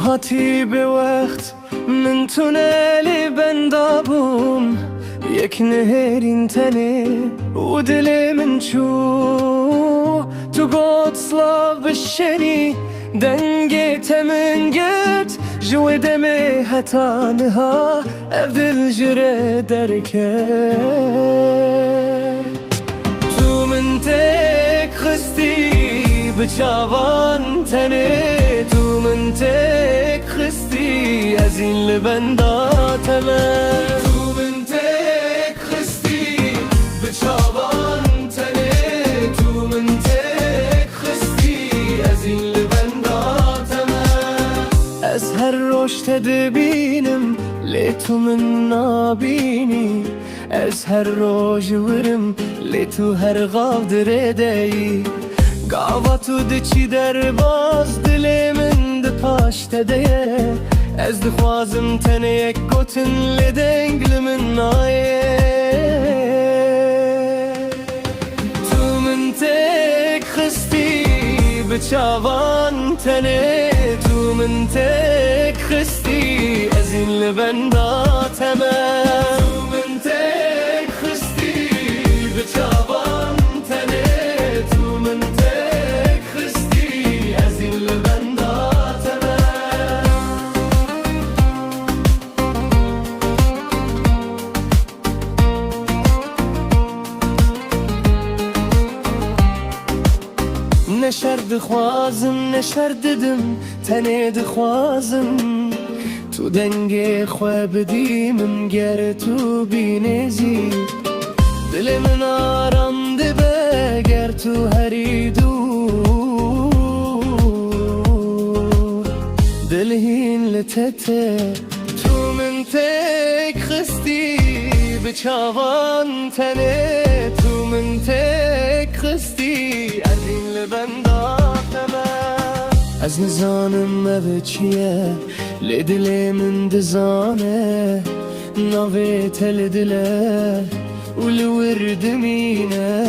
هاتی به وقت من تونلی بندابم یک نهرین تنه و دل من چو تو گفت سلاو بشنی دنگ تمن گرد جو دمه هتانها افدل جره درکه تو من تک خستی بچاوان تنه تو من تک خستی از این لبنداتمه تو من تک خستی بچاوان تنه تو من تک خستی از این لبنداتمه از هر روش تدبینم لی تو من نابینی از هر روش ورم لی تو هر غاو دردهی گاوا تو دچی در باز دل من ده پاشته دیه از دخوازم تنه یک گوتن لدنگ لمن نایه تو من تک خستی بچاوان تنه تو من تک خستی از این لبنداتمه تو من تک خستی بچاوان تنه تو من تک خستی از این لبنداتمه نشر دخوازم نشر ددم تنه دخوازم تو دنگ خواب دیمم گر تو بینزی دل من آرام دبه گر تو هری دو دل هین لتته تو من تک خستی بچاوان تنه تو من تک خستی از این لبنداتمه از نزانم مبه چیه لدل من دزانه ناوی تل دله ولورد مینه